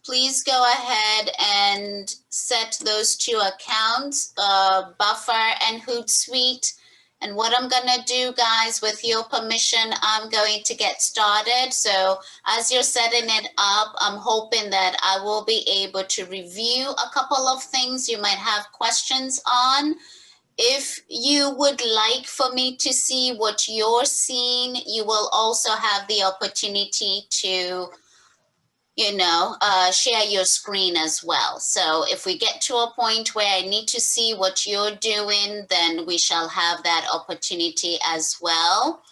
please go ahead and set those two accounts, Buffer and Hootsuite. And what I'm gonna do, guys, with your permission, I'm going to get started. So as you're setting it up, I'm hoping that I will be able to review a couple of things you might have questions on. If you would like for me to see what you're seeing, you will also have the opportunity to share your screen as well. So if we get to a point where I need to see what you're doing, then we shall have that opportunity as well.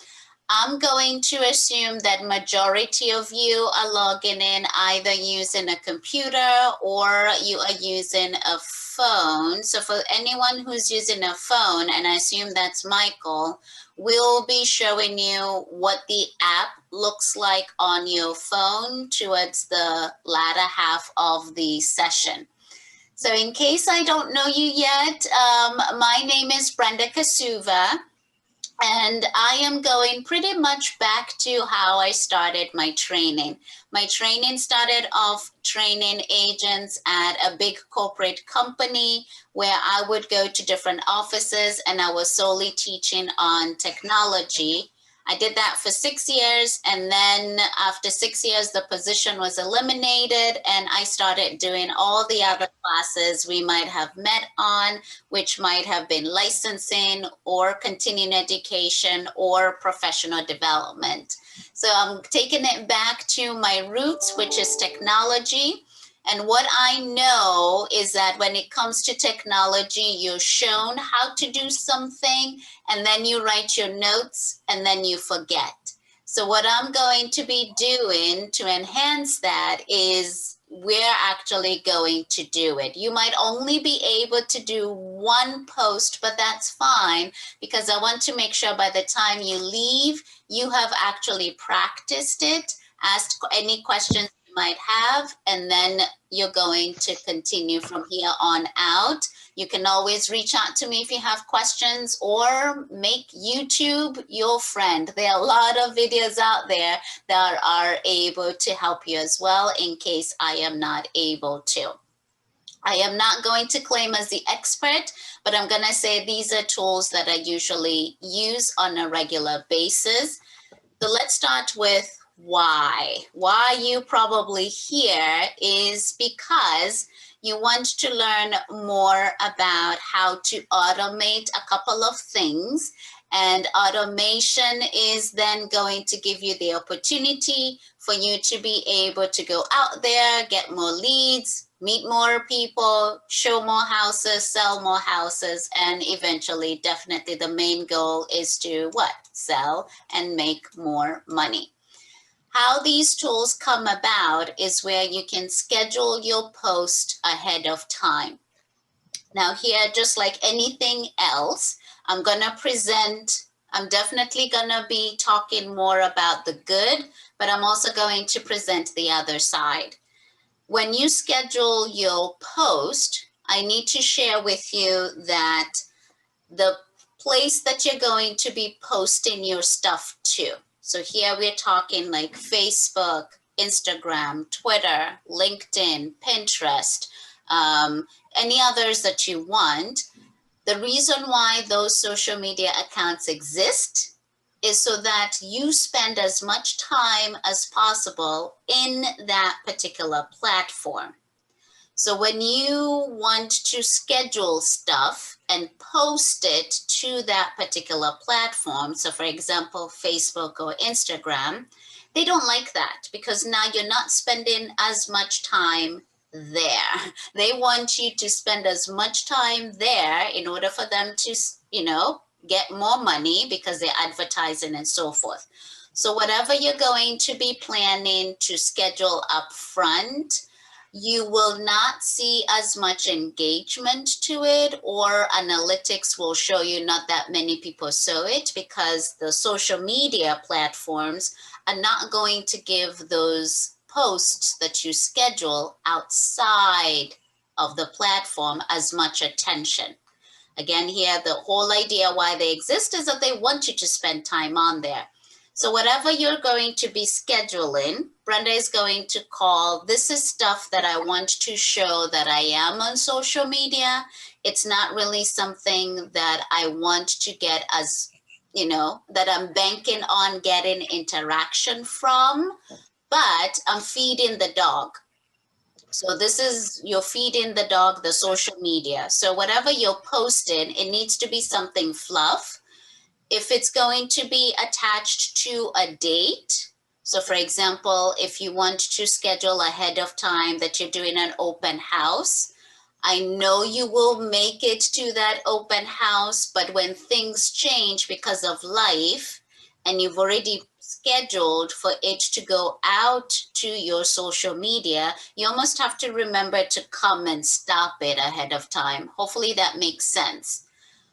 I'm going to assume that majority of you are logging in either using a computer or you are using a phone. So for anyone who's using a phone, and I assume that's Michael, we'll be showing you what the app looks like on your phone towards the latter half of the session. So in case I don't know you yet, my name is Brenda Kasuva. And I am going pretty much back to how I started my training. My training started off training agents at a big corporate company where I would go to different offices and I was solely teaching on technology. I did that for 6 years, and then after 6 years, the position was eliminated and I started doing all the other classes we might have met on, which might have been licensing or continuing education or professional development. So I'm taking it back to my roots, which is technology. And what I know is that when it comes to technology, you're shown how to do something, and then you write your notes, and then you forget. So what I'm going to be doing to enhance that is we're actually going to do it. You might only be able to do one post, but that's fine, because I want to make sure by the time you leave, you have actually practiced it, asked any questions might have, and then you're going to continue from here on out. You can always reach out to me if you have questions, or make YouTube your friend. There are a lot of videos out there that are able to help you as well in case I am not able to. I am not going to claim as the expert, but I'm going to say these are tools that I usually use on a regular basis. So let's start with why. Why you probably here is because you want to learn more about how to automate a couple of things. And automation is then going to give you the opportunity for you to be able to go out there, get more leads, meet more people, show more houses, sell more houses, and eventually, definitely the main goal is to what? Sell and make more money. How these tools come about is where you can schedule your post ahead of time. Now here, just like anything else, I'm gonna present, I'm definitely gonna be talking more about the good, but I'm also going to present the other side. When you schedule your post, I need to share with you that the place that you're going to be posting your stuff to. So here we're talking like Facebook, Instagram, Twitter, LinkedIn, Pinterest, any others that you want. The reason why those social media accounts exist is so that you spend as much time as possible in that particular platform. So when you want to schedule stuff and post it to that particular platform, so for example, Facebook or Instagram, they don't like that because now you're not spending as much time there. They want you to spend as much time there in order for them to, get more money because they're advertising and so forth. So whatever you're going to be planning to schedule up front, you will not see as much engagement to it, or analytics will show you not that many people saw it because the social media platforms are not going to give those posts that you schedule outside of the platform as much attention. Again, here, the whole idea why they exist is that they want you to spend time on there. So whatever you're going to be scheduling, Brenda is going to call, this is stuff that I want to show that I am on social media. It's not really something that I want to get as, that I'm banking on getting interaction from, but I'm feeding the dog. So this is, you're feeding the dog the social media. So whatever you're posting, it needs to be something fluff. If it's going to be attached to a date, so for example, if you want to schedule ahead of time that you're doing an open house, I know you will make it to that open house, but when things change because of life and you've already scheduled for it to go out to your social media, you almost have to remember to come and stop it ahead of time. Hopefully that makes sense.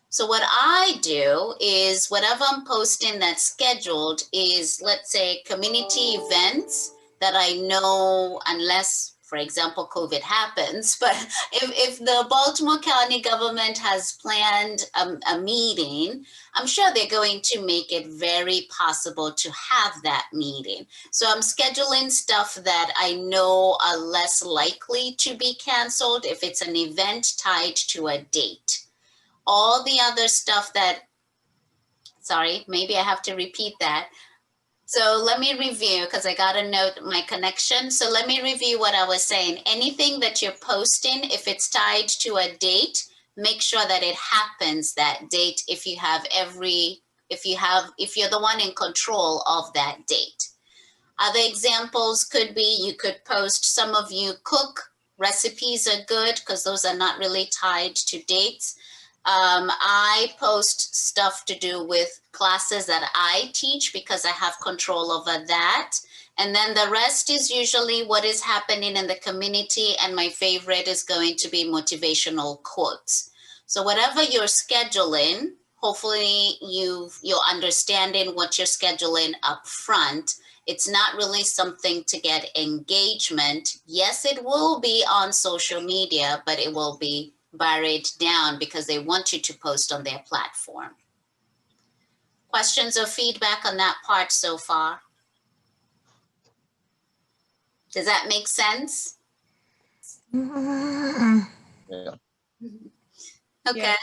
So what I do is whatever I'm posting that's scheduled is, let's say, community events that I know, unless, for example, COVID happens, but if the Baltimore County government has planned a meeting, I'm sure they're going to make it very possible to have that meeting. So I'm scheduling stuff that I know are less likely to be canceled if it's an event tied to a date. All the other stuff that, sorry, maybe I have to repeat that. So let me review, because I got to note my connection. So let me review what I was saying. Anything that you're posting, if it's tied to a date, make sure that it happens that date if you're the one in control of that date. Other examples could be, you could post, some of you cook, recipes are good because those are not really tied to dates. I post stuff to do with classes that I teach because I have control over that. And then the rest is usually what is happening in the community. And my favorite is going to be motivational quotes. So whatever you're scheduling, hopefully you're understanding what you're scheduling up front. It's not really something to get engagement. Yes, it will be on social media, but it will be buried down because they want you to post on their platform. Questions or feedback on that part so far? Does that make sense? Yeah. Okay. Yes.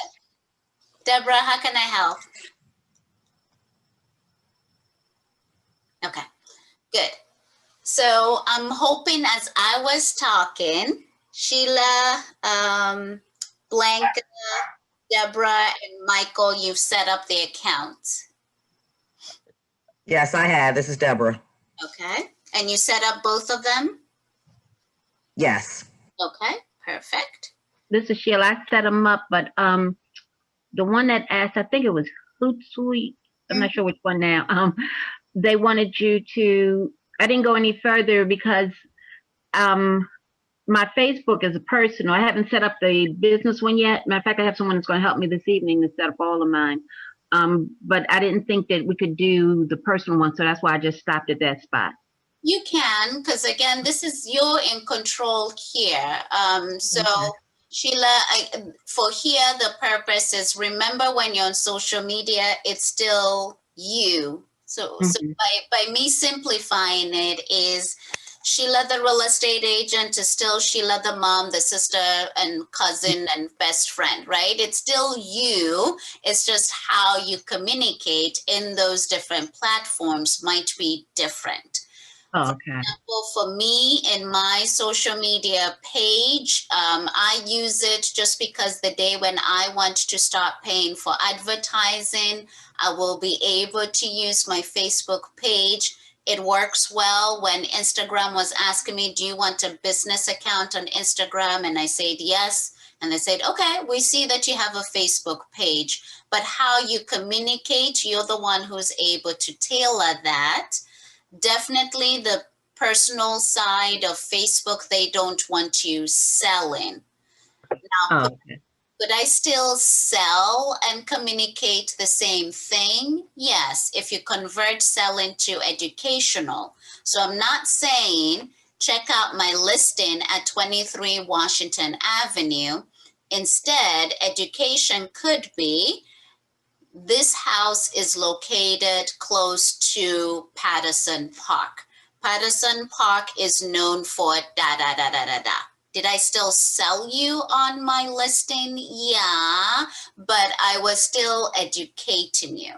Deborah, how can I help? Okay, good. So I'm hoping as I was talking, Sheila, Blanca, Deborah, and Michael, you've set up the accounts. Yes, I have. This is Deborah. Okay. And you set up both of them? Yes. Okay, perfect. This is Sheila. I set them up, but the one that asked, I think it was Hootsuite. I'm not sure which one now. They wanted you to. I didn't go any further because my Facebook is a personal. I haven't set up the business one yet. Matter of fact, I have someone that's going to help me this evening to set up all of mine. But I didn't think that we could do the personal one, so that's why I just stopped at that spot. You can, because again, this is you're in control here. So Okay. Sheila, for here, the purpose is, remember when you're on social media, it's still you. So by me simplifying it is, Sheila, the real estate agent, is still Sheila, the mom, the sister and cousin and best friend, right? It's still you. It's just how you communicate in those different platforms might be different. Oh, okay. Well, for me, in my social media page, I use it just because the day when I want to start paying for advertising, I will be able to use my Facebook page. It works well. When Instagram was asking me, do you want a business account on Instagram? And I said, yes. And they said, okay, we see that you have a Facebook page, but how you communicate, you're the one who's able to tailor that. Definitely the personal side of Facebook, they don't want you selling. Now, Okay. could I still sell and communicate the same thing? Yes, if you convert selling to educational. So I'm not saying check out my listing at 23 Washington Avenue. Instead, education could be this house is located close to Patterson Park. Patterson Park is known for da da da da da da. Did I still sell you on my listing? Yeah, but I was still educating you.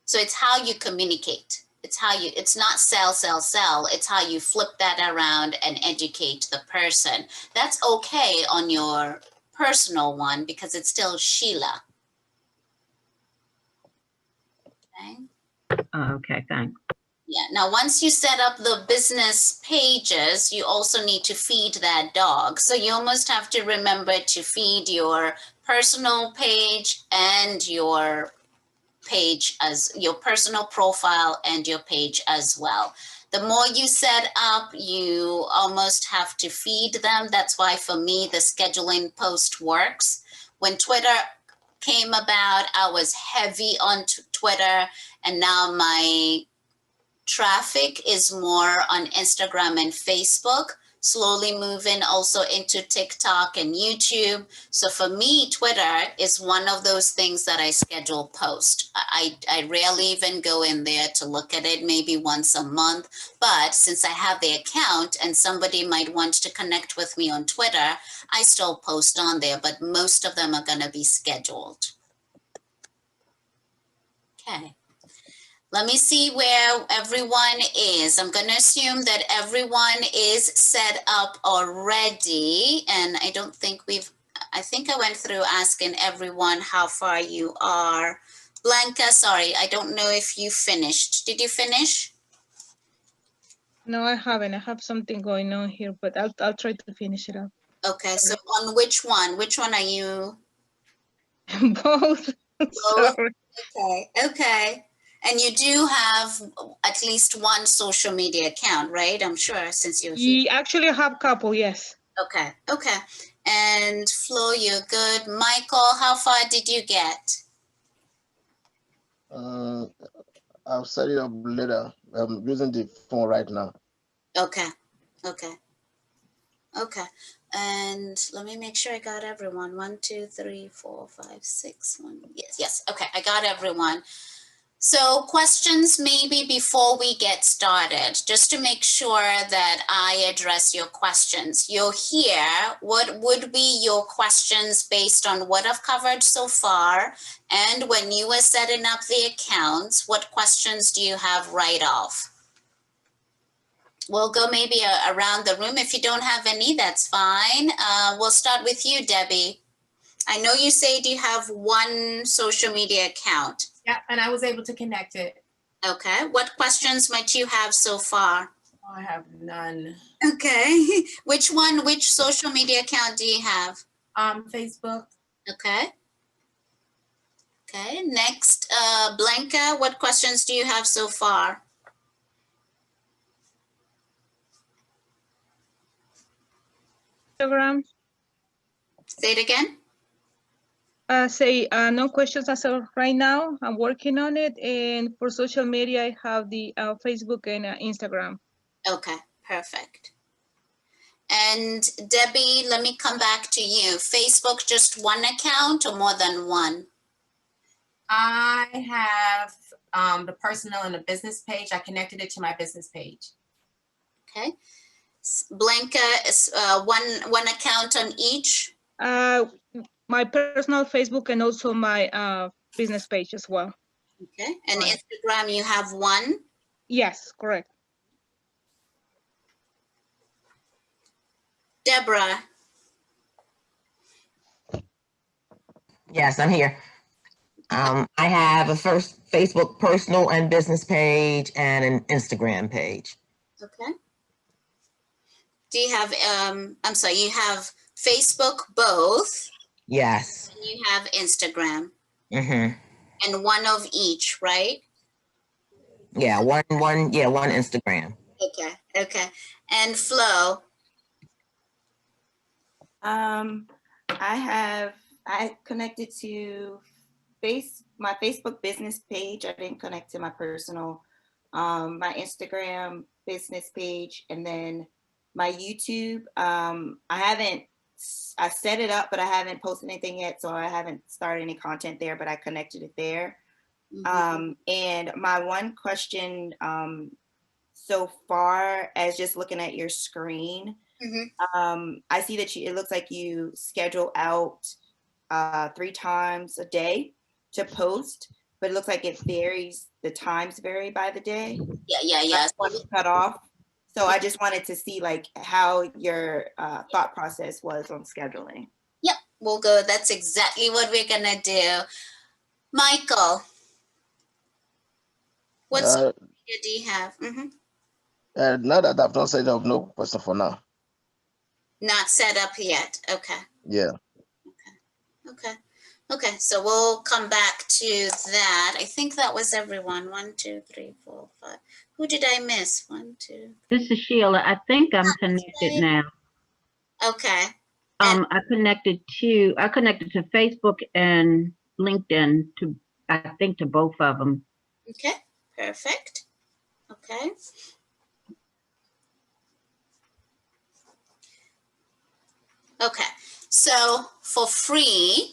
So it's how you communicate. It's not sell, sell, sell. It's how you flip that around and educate the person. That's okay on your personal one because it's still Sheila. Okay. Okay, thanks. Yeah. Now, once you set up the business pages, you also need to feed that dog. So you almost have to remember to feed your personal page and your page as your personal profile and your page as well. The more you set up, you almost have to feed them. That's why for me, the scheduling post works. When Twitter came about, I was heavy on Twitter, and now my traffic is more on Instagram and Facebook, slowly moving also into TikTok and YouTube. So for me, Twitter is one of those things that I schedule post. I rarely even go in there to look at it, maybe once a month. But since I have the account and somebody might want to connect with me on Twitter, I still post on there, but most of them are going to be scheduled. Okay. Let me see where everyone is. I'm going to assume that everyone is set up already. And I don't think I think I went through asking everyone how far you are. Blanca, sorry, I don't know if you finished. Did you finish? No, I haven't. I have something going on here, but I'll try to finish it up. Okay, so on which one? Which one are you? Both. Sorry. Okay, okay. And you do have at least one social media account, right? I'm sure since you're here. Actually, I have a couple, yes. Okay, okay. And Flo, you're good. Michael, how far did you get? I'll set it up later. I'm using the phone right now. Okay, okay, okay. And let me make sure I got everyone. 1, 2, 3, 4, 5, 6, 1. Yes, yes. Okay, I got everyone. So questions maybe before we get started, just to make sure that I address your questions. You're here. What would be your questions based on what I've covered so far? And when you were setting up the accounts, what questions do you have right off? We'll go maybe around the room. If you don't have any, that's fine. We'll start with you, Debbie. I know you said you have one social media account. Yeah, and I was able to connect it. Okay, what questions might you have so far? I have none. Okay, which social media account do you have? Facebook. Okay. Okay, next, Blanca, what questions do you have so far? Instagram. Say it again. No questions as of right now. I'm working on it. And for social media, I have the Facebook and Instagram. Okay, perfect. And Debbie, let me come back to you. Facebook, just one account or more than one? I have the personal and the business page. I connected it to my business page. Okay. Blanca is one account on each? My personal Facebook and also my business page as well. Okay, and Right. Instagram, you have one? Yes, correct. Deborah? Yes, I'm here. I have a first Facebook personal and business page and an Instagram page. Okay. Do you have, I'm sorry, you have Facebook both, Yes. and you have Instagram, Mm-hmm. and one of each, right? Yeah, one Instagram. Okay, okay. And Flo? I connected to my Facebook business page. I didn't connect to my personal, my Instagram business page, and then my YouTube. I haven't I set it up, but I haven't posted anything yet, so I haven't started any content there, but I connected it there. And my one question so far as just looking at your screen, I see that it looks like you schedule out 3 times a day to post, but it looks like it varies. The times vary by the day. Yeah. Cut off. So I just wanted to see like how your thought process was on scheduling. Yep, we'll go. That's exactly what we're gonna do. Michael, what social media do you have? Now that I've not set up, no person for now. Not set up yet. Okay. Yeah. Okay. So we'll come back to that. I think that was everyone. 1, 2, 3, 4, 5. Who did I miss? 1, 2. This is Sheila. I think I'm connected now. Okay. I connected to Facebook and LinkedIn I think to both of them. Okay. Perfect. Okay. Okay. So for free,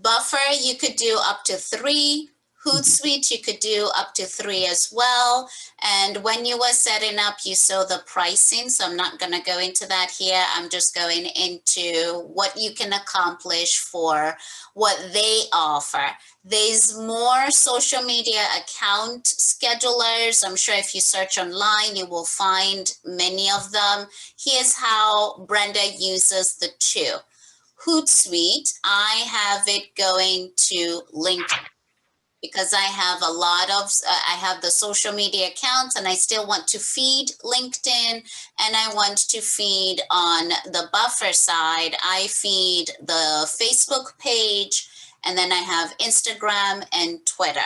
Buffer, you could do up to 3. Hootsuite, you could do up to 3 as well. And when you were setting up, you saw the pricing. So I'm not going to go into that here. I'm just going into what you can accomplish for what they offer. There's more social media account schedulers. I'm sure if you search online, you will find many of them. Here's how Brenda uses the 2. Hootsuite, I have it going to LinkedIn because I have a lot of, I have the social media accounts and I still want to feed LinkedIn and I want to feed on the Buffer side. I feed the Facebook page and then I have Instagram and Twitter.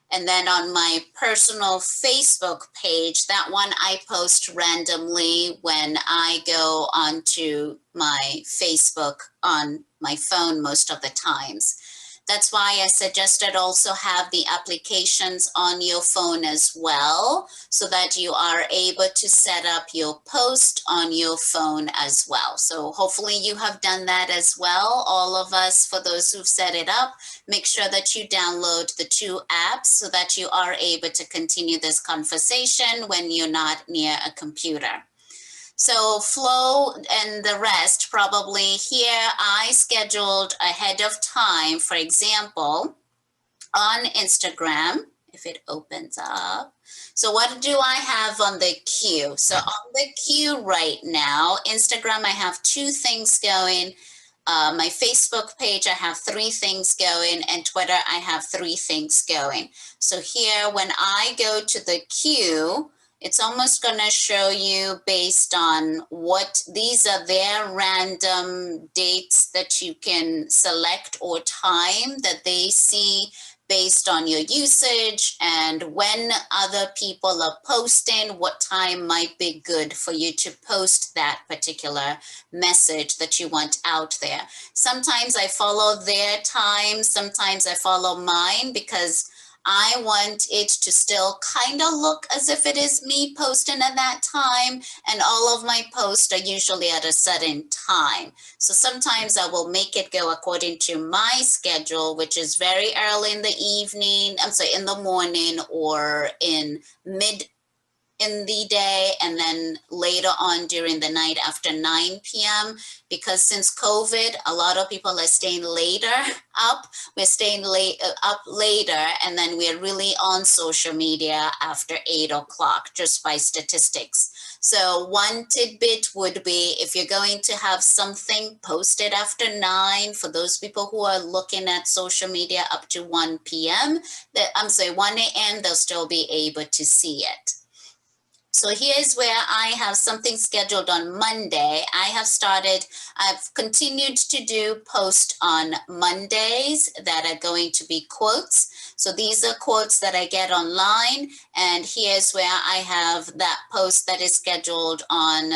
And then on my personal Facebook page, that one I post randomly when I go onto my Facebook on my phone most of the times. That's why I suggested also have the applications on your phone as well, so that you are able to set up your post on your phone as well. So hopefully you have done that as well. All of us, for those who've set it up, make sure that you download the 2 apps so that you are able to continue this conversation when you're not near a computer. So Flo and the rest, probably here I scheduled ahead of time, for example, on Instagram, if it opens up. So what do I have on the queue? So on the queue right now, Instagram, I have 2 things going. My Facebook page, I have 3 things going, and Twitter, I have 3 things going. So here, when I go to the queue, it's almost going to show you based on what, these are their random dates that you can select or time that they see based on your usage and when other people are posting, what time might be good for you to post that particular message that you want out there. Sometimes I follow their time, sometimes I follow mine because I want it to still kind of look as if it is me posting at that time, and all of my posts are usually at a certain time. So sometimes I will make it go according to my schedule, which is very early in the evening, in the morning or in the day, and then later on during the night after 9 p.m. because since COVID, a lot of people are staying later up. We're staying up later, and then we're really on social media after 8 o'clock, just by statistics. So one tidbit would be if you're going to have something posted after 9, for those people who are looking at social media up to 1 p.m., 1 a.m., they'll still be able to see it. So here's where I have something scheduled on Monday. I've continued to do posts on Mondays that are going to be quotes. So these are quotes that I get online. And here's where I have that post that is scheduled on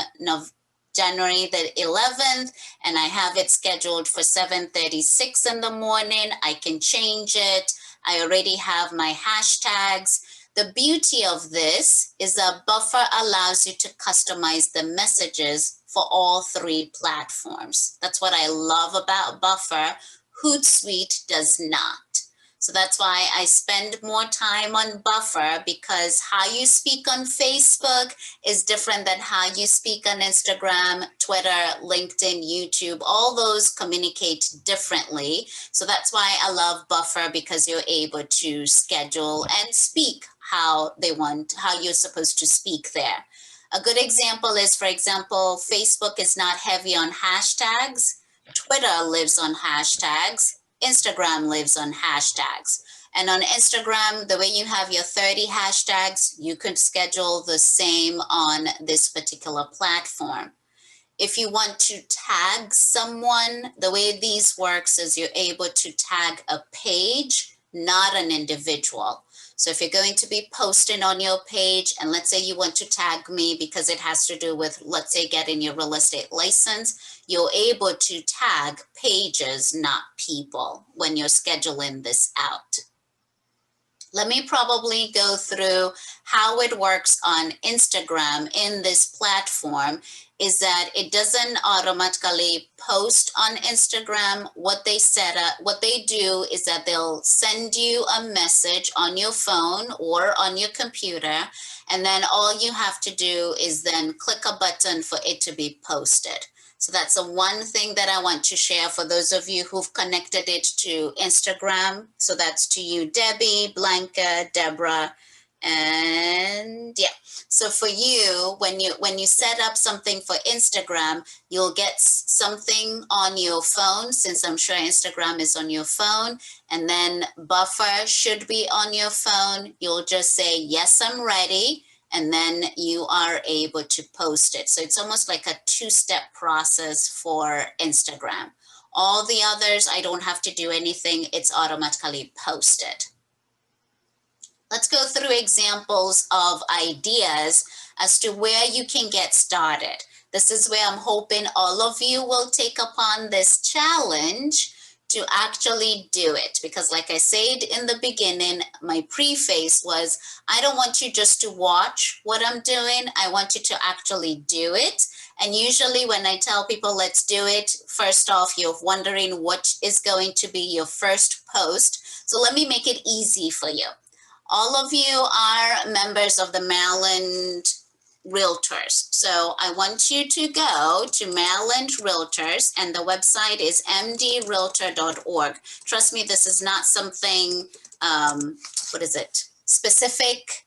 January the 11th, and I have it scheduled for 7:36 in the morning. I can change it. I already have my hashtags. The beauty of this is that Buffer allows you to customize the messages for all 3 platforms. That's what I love about Buffer. Hootsuite does not. So that's why I spend more time on Buffer, because how you speak on Facebook is different than how you speak on Instagram, Twitter, LinkedIn, YouTube. All those communicate differently. So that's why I love Buffer, because you're able to schedule and speak how they want, how you're supposed to speak there. A good example is, for example, Facebook is not heavy on hashtags. Twitter lives on hashtags. Instagram lives on hashtags. And on Instagram, the way you have your 30 hashtags, you could schedule the same on this particular platform. If you want to tag someone, the way these works is you're able to tag a page, not an individual. So if you're going to be posting on your page, and let's say you want to tag me because it has to do with, let's say, getting your real estate license, you're able to tag pages, not people, when you're scheduling this out. Let me probably go through how it works on Instagram in this platform. Is that it doesn't automatically post on Instagram. What they set up, what they do is that they'll send you a message on your phone or on your computer, and then all you have to do is then click a button for it to be posted. So that's the one thing that I want to share for those of you who've connected it to Instagram. So that's to you, Debbie, Blanca, Deborah, and yeah. So for you, when you set up something for Instagram, you'll get something on your phone, since I'm sure Instagram is on your phone, and then Buffer should be on your phone. You'll just say, yes, I'm ready. And then you are able to post it. So it's almost like a 2-step process for Instagram. All the others, I don't have to do anything. It's automatically posted. Let's go through examples of ideas as to where you can get started. This is where I'm hoping all of you will take upon this challenge to actually do it. Because like I said in the beginning, my preface was, I don't want you just to watch what I'm doing. I want you to actually do it. And usually when I tell people, let's do it, first off, you're wondering what is going to be your first post. So let me make it easy for you. All of you are members of the Maryland Realtors. So I want you to go to Maryland Realtors, and the website is mdrealtor.org. Trust me, this is not something, specific.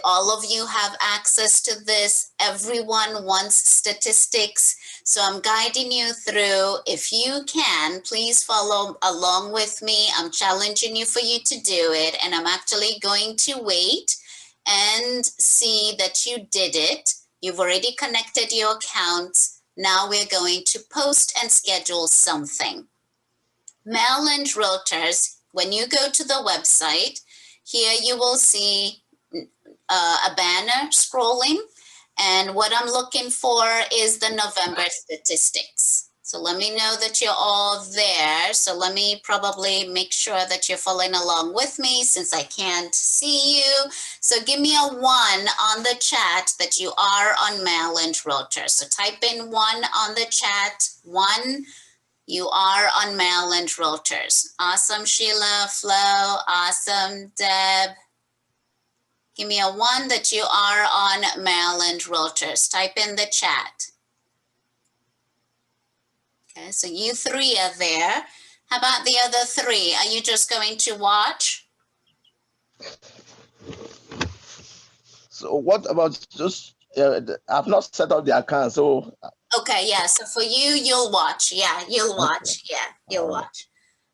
All of you have access to this. Everyone wants statistics. So I'm guiding you through. If you can, please follow along with me. I'm challenging you for you to do it. And I'm actually going to wait and see that you did it. You've already connected your accounts. Now we're going to post and schedule something. Maryland Realtors, when you go to the website, here you will see a banner scrolling. And what I'm looking for is the November statistics. So let me know that you're all there. So let me probably make sure that you're following along with me, since I can't see you. So give me a 1 on the chat that you are on Maryland Realtors. So type in 1 on the chat. 1, you are on Maryland Realtors. Awesome, Sheila, Flo, awesome, Deb. Give me a 1 that you are on Maryland Realtors. Type in the chat. Okay, so you 3 are there. How about the other 3? Are you just going to watch? So what about just, I've not set up the account, so. Okay, yeah, so for you, you'll watch. Yeah, you'll watch. Yeah, you'll watch.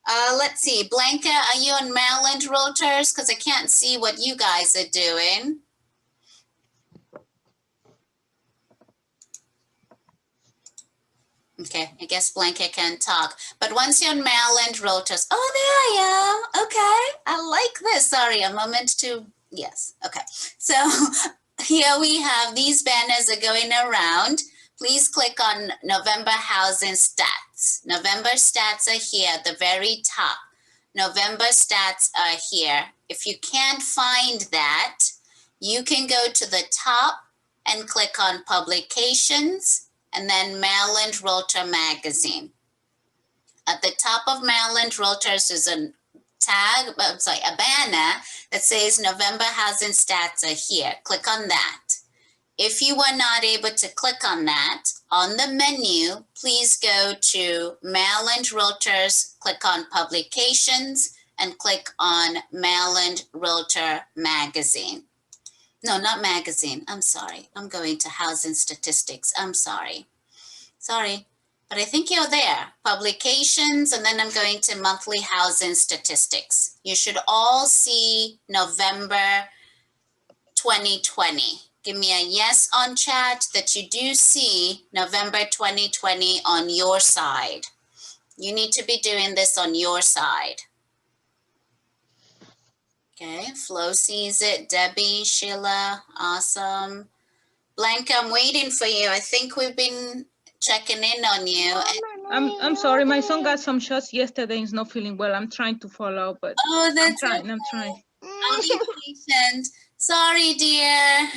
Let's see, Blanca, are you on Maryland Realtors? Because I can't see what you guys are doing. Okay, I guess Blanca can talk. But once you're on Maryland Realtors, oh, there I am. Okay, I like this. Sorry, a moment to, yes, okay. So here we have these banners are going around. Please click on November Housing Stats. November stats are here at the very top. November stats are here. If you can't find that, you can go to the top and click on Publications, and then Maryland Realtor Magazine. At the top of Maryland Realtors is a a banner that says November housing stats are here. Click on that. If you were not able to click on that, on the menu, please go to Maryland Realtors, click on Publications, and click on Maryland Realtor Magazine. No, not magazine. I'm sorry. I'm going to Housing Statistics. I'm sorry. Sorry. But I think you're there. Publications, and then I'm going to Monthly Housing Statistics. You should all see November 2020. Give me a yes on chat that you do see November 2020 on your side. You need to be doing this on your side. Okay, Flo sees it. Debbie, Sheila, awesome. Blanca, I'm waiting for you. I think we've been checking in on you. I'm sorry, my son got some shots yesterday. He's not feeling well. I'm trying to follow, but Oh, that's I'm trying. I'll be patient. Sorry, dear.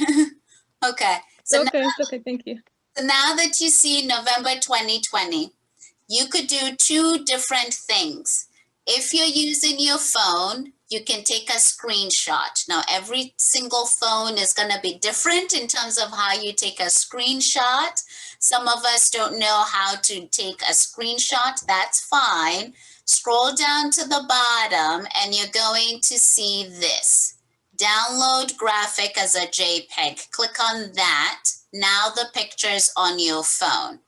Okay. So Okay, it's okay. Thank you. now that you see November 2020, you could do two different things. If you're using your phone, you can take a screenshot. Now, every single phone is going to be different in terms of how you take a screenshot. Some of us don't know how to take a screenshot. That's fine. Scroll down to the bottom and you're going to see this. Download graphic as a JPEG. Click on that. Now the picture's on your phone.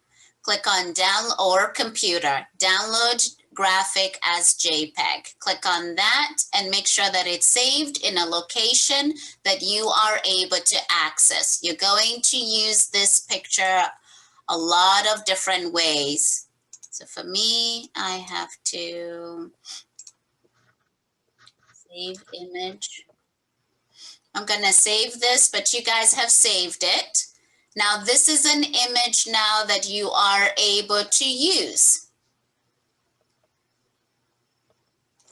Click on download or computer. Download graphic as JPEG. Click on that and make sure that it's saved in a location that you are able to access. You're going to use this picture a lot of different ways. So for me, I have to save image. I'm going to save this, but you guys have saved it. Now, this is an image now that you are able to use.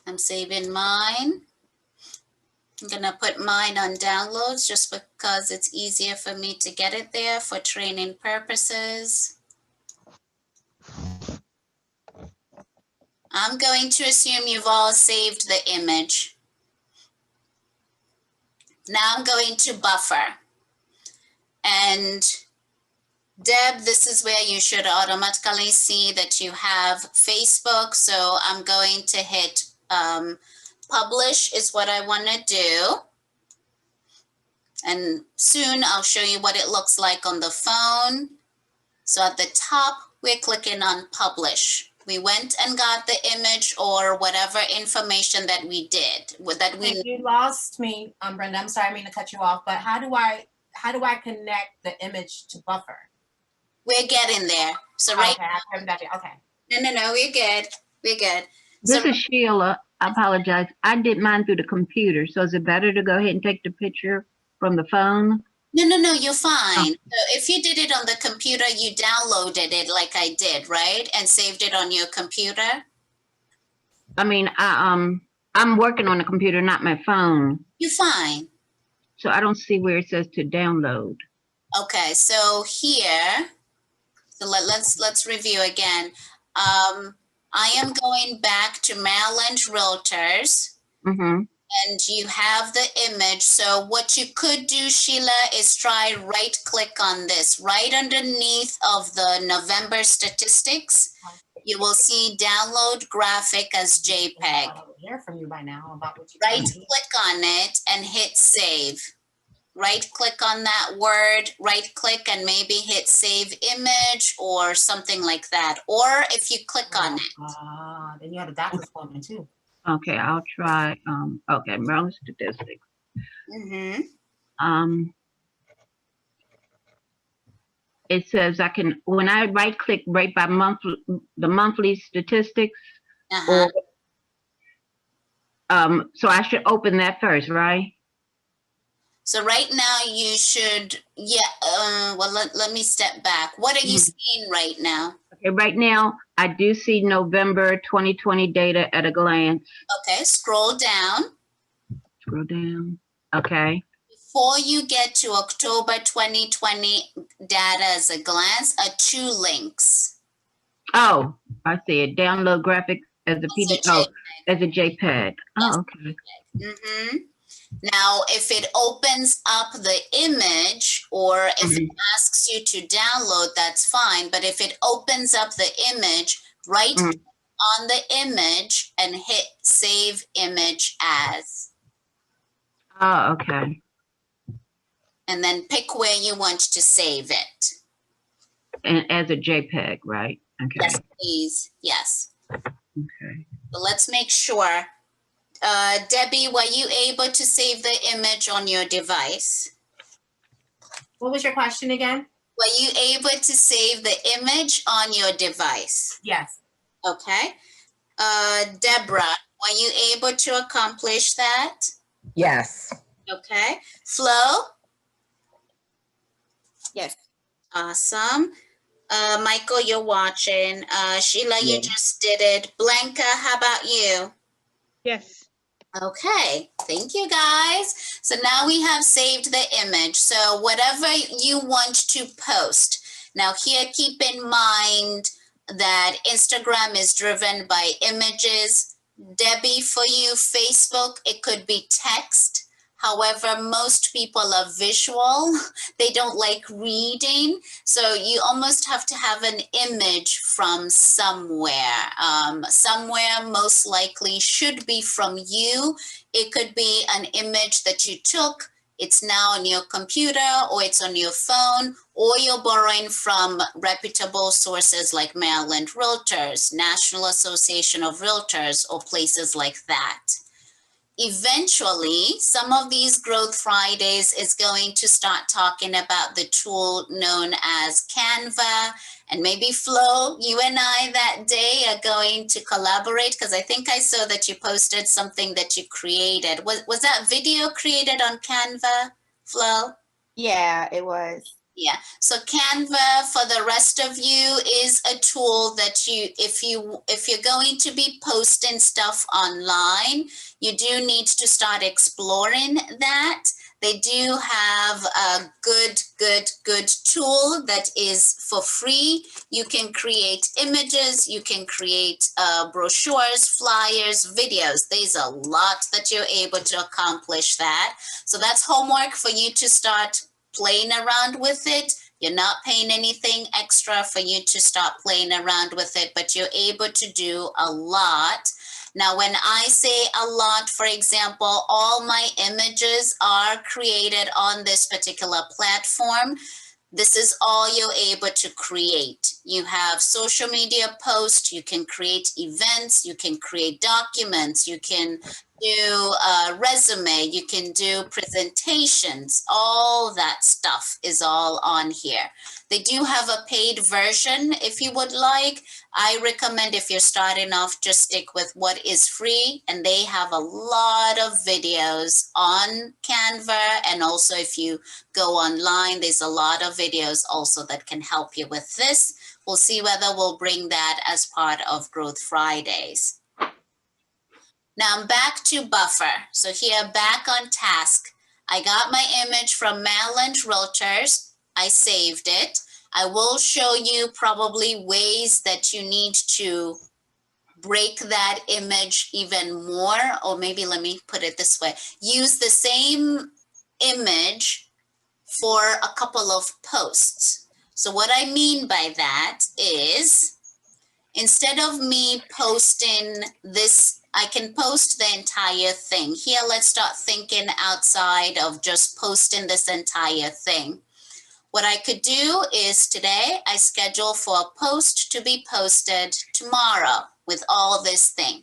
I'm saving mine. I'm going to put mine on downloads just because it's easier for me to get it there for training purposes. I'm going to assume you've all saved the image. Now I'm going to buffer. And Deb, this is where you should automatically see that you have Facebook. So I'm going to hit publish is what I want to do. And soon I'll show you what it looks like on the phone. So at the top, we're clicking on publish. We went and got the image or whatever information that we did. You lost me, Brenda. I'm sorry, I mean to cut you off, but how do I connect the image to buffer? We're getting there. So Okay, right. I haven't got it. Okay. No, we're good. We're good. This So is Sheila. I apologize. I did mine through the computer. So is it better to go ahead and take the picture from the phone? no, you're fine. So if you did it on the computer, you downloaded it like I did, right? And saved it on your computer? I mean, I'm working on the computer, not my phone. You're fine. So I don't see where it says to download. Okay, so here, so let's review again. I am going back to Maryland Realtors. Mm-hmm. And you have the image. So what you could do, Sheila, is try right click on this. Right underneath of the November statistics, you will see download graphic as JPEG. I'll hear from you by now about what you Right click on it and hit save. Right click on that word, right click and maybe hit save image or something like that. Or if you click on it. Then you have a doctor's appointment too. Okay, I'll try. Okay, Maryland statistics. Mm-hmm. It says I can, when I right click right by the monthly statistics. Uh-huh. Or, so I should open that first, right? So right now you should, well, let me step back. What are you seeing right now? Okay, right now I do see November 2020 data at a glance. Okay, scroll down. Scroll down. Okay. Before you get to October 2020, data as a glance are 2 links. Oh, I see it. Download graphics as a As a PDF. Oh, as a JPEG. Yes. Oh, okay. Now, if it opens up the image or if it asks you to download, that's fine. But if it opens up the image, right on the image and hit Save Image As. Oh, okay. And then pick where you want to save it. And as a JPEG, right? Okay. Yes, please. Yes. Okay. But let's make sure. Debbie, were you able to save the image on your device? What was your question again? Were you able to save the image on your device? Yes. Okay. Deborah, were you able to accomplish that? Yes. Okay. Flo? Yes. Awesome. Michael, you're watching. Sheila, you Yeah. just did it. Blanca, how about you? Yes. Okay, thank you guys. So now we have saved the image. So whatever you want to post. Now here, keep in mind that Instagram is driven by images. Debbie, for you, Facebook, it could be text. However, most people are visual. They don't like reading. So you almost have to have an image from somewhere. Somewhere most likely should be from you. It could be an image that you took. It's now on your computer or it's on your phone, or you're borrowing from reputable sources like Maryland Realtors, National Association of Realtors, or places like that. Eventually, some of these Growth Fridays is going to start talking about the tool known as Canva. And maybe Flo, you and I that day are going to collaborate, because I think I saw that you posted something that you created. Was that video created on Canva, Flo? Yeah, it was. Yeah, so Canva for the rest of you is a tool that if you're going to be posting stuff online, you do need to start exploring that. They do have a good tool that is for free. You can create images, you can create brochures, flyers, videos. There's a lot that you're able to accomplish that. So that's homework for you to start playing around with it. You're not paying anything extra for you to start playing around with it, but you're able to do a lot. Now, when I say a lot, for example, all my images are created on this particular platform. This is all you're able to create. You have social media posts, you can create events, you can create documents, you can do a resume, you can do presentations, all that stuff is all on here. They do have a paid version if you would like. I recommend if you're starting off, just stick with what is free, and they have a lot of videos on Canva. And also if you go online, there's a lot of videos also that can help you with this. We'll see whether we'll bring that as part of Growth Fridays. Now I'm back to Buffer. So here, back on task. I got my image from Maryland Realtors. I saved it. I will show you probably ways that you need to break that image even more, or maybe let me put it this way. Use the same image for a couple of posts. So what I mean by that is, instead of me posting this, I can post the entire thing. Here, let's start thinking outside of just posting this entire thing. What I could do is today, I schedule for a post to be posted tomorrow with all this thing.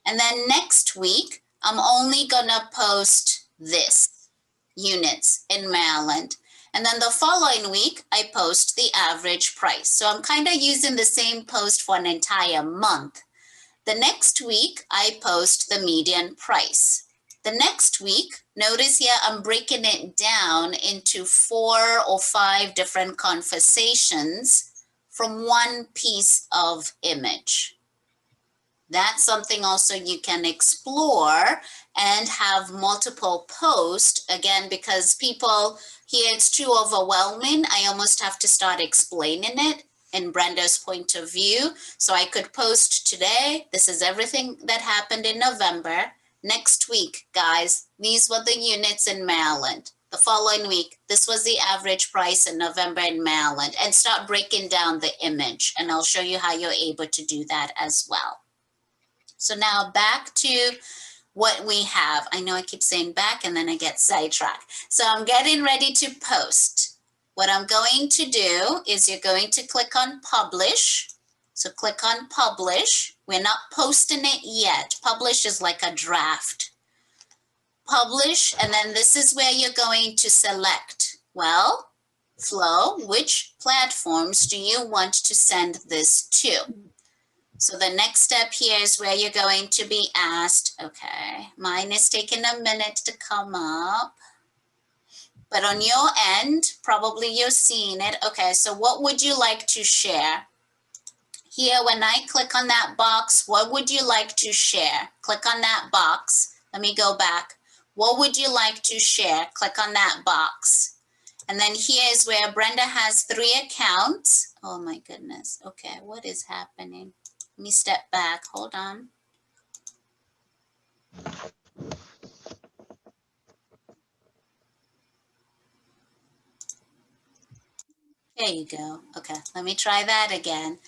And then next week, I'm only gonna post this, units in Maryland. And then the following week, I post the average price. So I'm kind of using the same post for an entire month. The next week, I post the median price. The next week, notice here, I'm breaking it down into 4 or 5 different conversations from one piece of image. That's something also you can explore and have multiple posts, again, because people here, it's too overwhelming. I almost have to start explaining it in Brenda's point of view. So I could post today, this is everything that happened in November. Next week, guys, these were the units in Maryland. The following week, this was the average price in November in Maryland, and start breaking down the image. And I'll show you how you're able to do that as well. So now back to what we have. I know I keep saying back and then I get sidetracked. So I'm getting ready to post. What I'm going to do is you're going to click on publish. So click on publish. We're not posting it yet. Publish is like a draft. Publish, and then this is where you're going to select. Well, Flo, which platforms do you want to send this to? So the next step here is where you're going to be asked, okay, mine is taking a minute to come up, but on your end, probably you're seeing it. Okay, so what would you like to share? Here, when I click on that box, what would you like to share? Click on that box. Let me go back. What would you like to share? Click on that box. And then here is where Brenda has 3 accounts. Oh my goodness. Okay, what is happening? Let me step back. Hold on. There you go. Okay, let me try that again.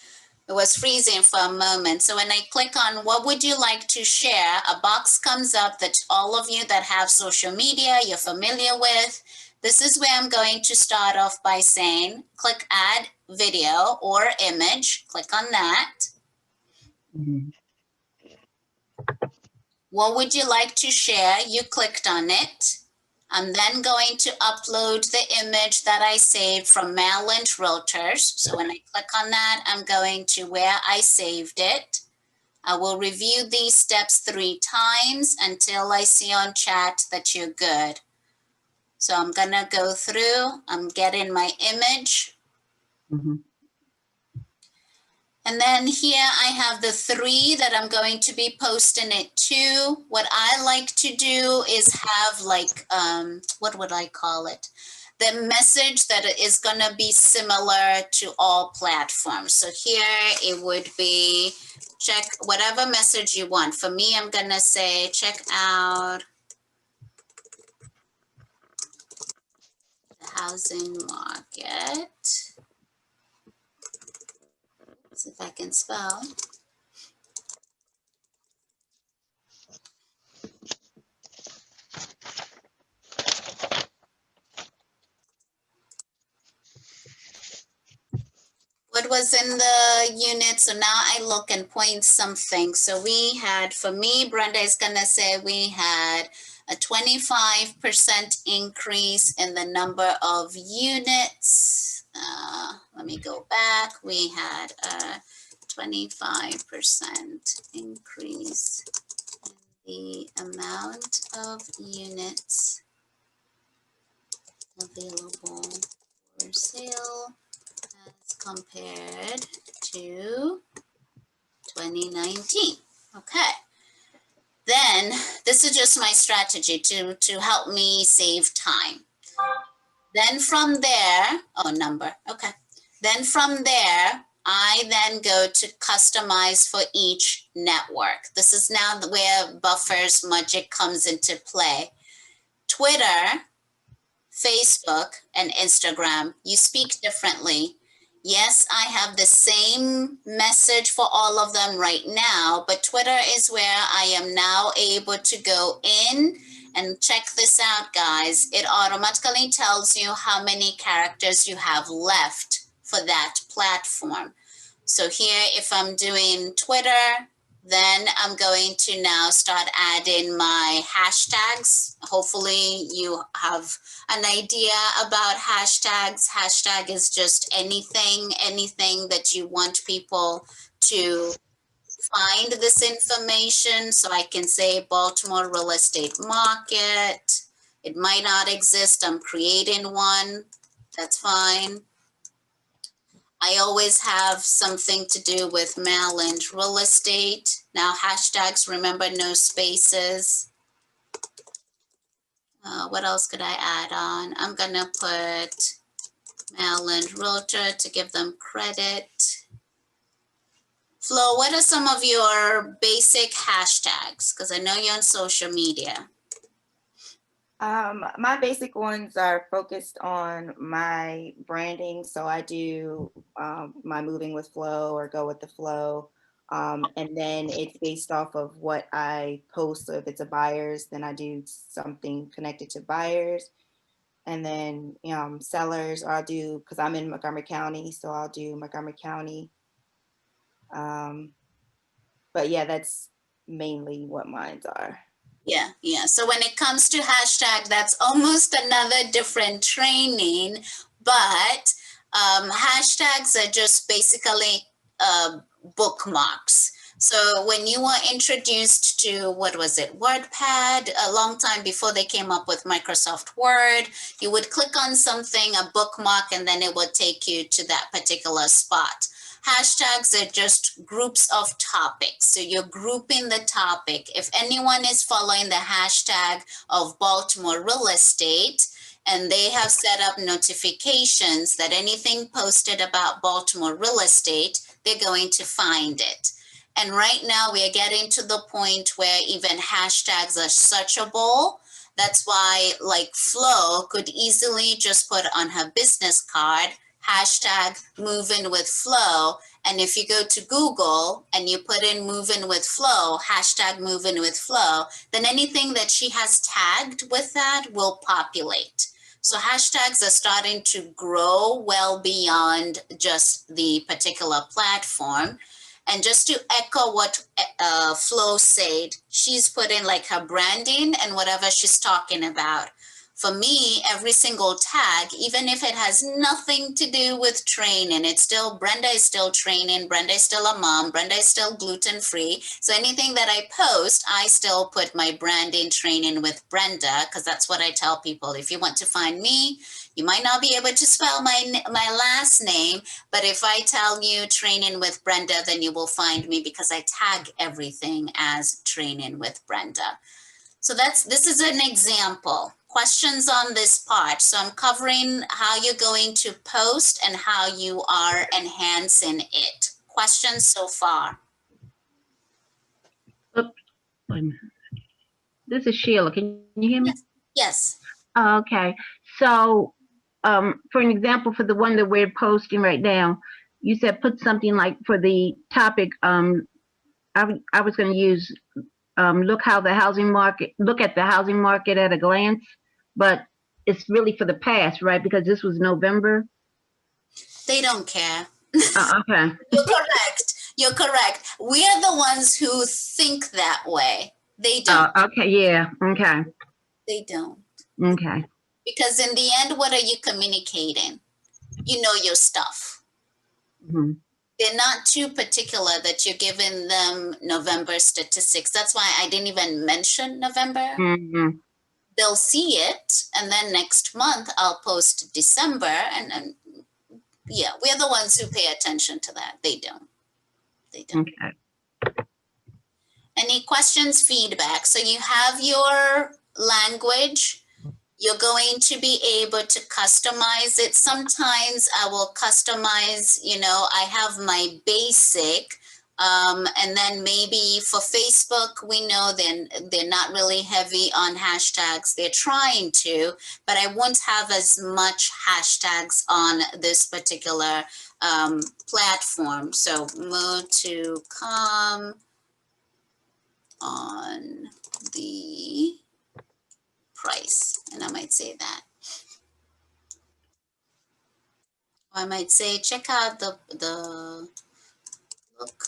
It was freezing for a moment. So when I click on what would you like to share, a box comes up that all of you that have social media you're familiar with. This is where I'm going to start off by saying, click add video or image. Click on that. What would you like to share? You clicked on it. I'm then going to upload the image that I saved from Maryland Realtors. So when I click on that, I'm going to where I saved it. I will review these steps 3 times until I see on chat that you're good. So I'm gonna go through, I'm getting my image. And then here I have the 3 that I'm going to be posting it to. What I like to do is have like, what would I call it? The message that is gonna be similar to all platforms. So here it would be, check whatever message you want. For me, I'm gonna say, check out the housing market. See if I can spell. What was in the unit? So now I look and point something. So we had, for me, Brenda is gonna say we had a 25% increase in the number of units. Let me go back. We had a 25% increase in the amount of units available for sale as compared to 2019. Okay. Then this is just my strategy to help me save time. Then from there, oh, number, okay. Then from there, I then go to customize for each network. This is now where Buffer's magic comes into play. Twitter, Facebook, and Instagram, you speak differently. Yes, I have the same message for all of them right now, but Twitter is where I am now able to go in and check this out, guys. It automatically tells you how many characters you have left for that platform. So here, if I'm doing Twitter, then I'm going to now start adding my hashtags. Hopefully you have an idea about hashtags. Hashtag is just anything that you want people to find this information. So I can say Baltimore real estate market. It might not exist. I'm creating one. That's fine. I always have something to do with Maryland real estate. Now hashtags, remember, no spaces. What else could I add on? I'm gonna put Maryland Realtor to give them credit. Flo, what are some of your basic hashtags? Because I know you're on social media. My basic ones are focused on my branding. So I do my moving with flow or go with the flow. And then it's based off of what I post. So if it's a buyers, then I do something connected to buyers. And then sellers, I'll do, because I'm in Montgomery County, so I'll do Montgomery County. But yeah, that's mainly what mine are. Yeah. So when it comes to hashtag, that's almost another different training, but hashtags are just basically bookmarks. So when you were introduced to, what was it, WordPad, a long time before they came up with Microsoft Word, you would click on something, a bookmark, and then it would take you to that particular spot. Hashtags are just groups of topics. So you're grouping the topic. If anyone is following the hashtag of Baltimore real estate, and they have set up notifications that anything posted about Baltimore real estate, they're going to find it. And right now we are getting to the point where even hashtags are searchable. That's why, like, Flo could easily just put on her business card, hashtag moving with flow. And if you go to Google and you put in moving with flow, hashtag moving with flow, then anything that she has tagged with that will populate. So hashtags are starting to grow well beyond just the particular platform. And just to echo what Flo said, she's put in like her branding and whatever she's talking about. For me, every single tag, even if it has nothing to do with training, it's still, Brenda is still training, Brenda is still a mom, Brenda is still gluten-free. So anything that I post, I still put my branding training with Brenda, because that's what I tell people. If you want to find me, you might not be able to spell my last name, but if I tell you training with Brenda, then you will find me because I tag everything as training with Brenda. So this is an example. Questions on this part. So I'm covering how you're going to post and how you are enhancing it. Questions so far? Oops, wait a minute. This is Sheila. Can you hear me? Yes. Okay. So, for an example, for the one that we're posting right now, you said put something like for the topic. I was going to use look at the housing market at a glance, but it's really for the past, right? Because this was November. They don't care. Okay. You're correct. You're correct. We are the ones who think that way. They don't. Okay. Yeah. Okay. They don't. Okay. Because in the end, what are you communicating? You know your stuff. Mm-hmm. They're not too particular that you're giving them November statistics. That's why I didn't even mention November. Mm-hmm. They'll see it, and then next month I'll post December, and yeah, we're the ones who pay attention to that. They don't. They don't. Okay. Any questions, feedback? So you have your language. You're going to be able to customize it. Sometimes I will customize, I have my basic, and then maybe for Facebook, we know they're not really heavy on hashtags. They're trying to, but I won't have as much hashtags on this particular platform. So more to come on the price, and I might say that. I might say, check out the look.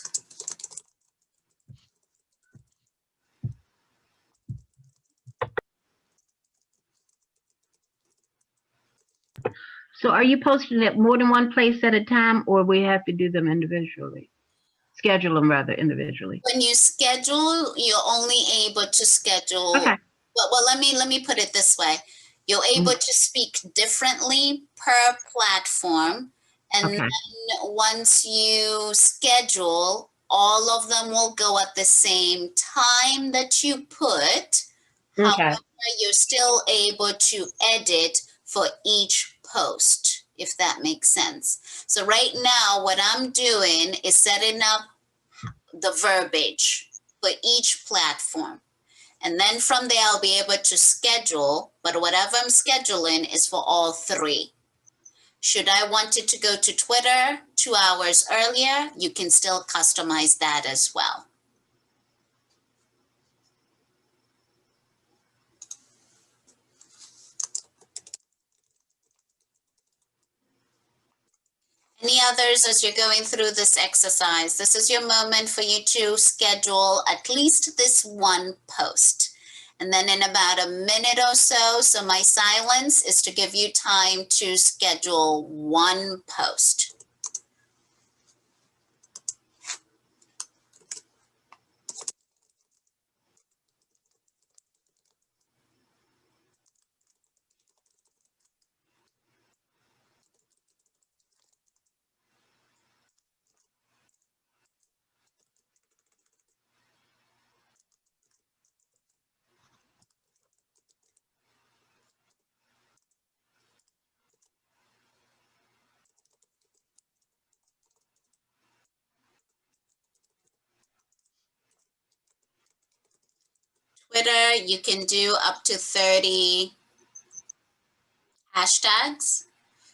So, are you posting it more than one place at a time, or we have to do them individually? Schedule them rather individually. When you schedule, you're only able to schedule. Okay. Well, let me put it this way. You're able to speak differently per platform. And Okay. then once you schedule, all of them will go at the same time that you put. Okay. However, you're still able to edit for each post, if that makes sense. So right now, what I'm doing is setting up the verbiage for each platform. And then from there, I'll be able to schedule, but whatever I'm scheduling is for all three. Should I want it to go to Twitter 2 hours earlier, you can still customize that as well. Any others as you're going through this exercise? This is your moment for you to schedule at least this one post. And then in about a minute or so my silence is to give you time to schedule one post. Twitter, you can do up to 30 hashtags.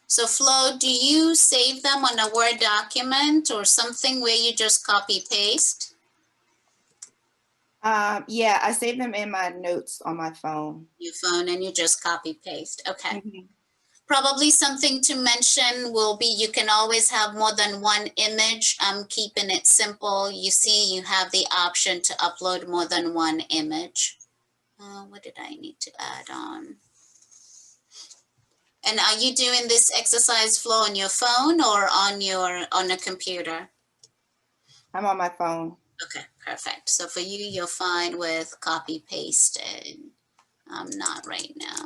So Flo, do you save them on a Word document or something where you just copy paste? Yeah, I save them in my notes on my phone. Your phone and you just copy paste. Okay. Mhm. Probably something to mention will be you can always have more than one image. I'm keeping it simple. You see, you have the option to upload more than one image. What did I need to add on? And are you doing this exercise flow on your phone or on a computer? I'm on my phone. Okay, perfect. So for you, you're fine with copy pasted. I'm not right now.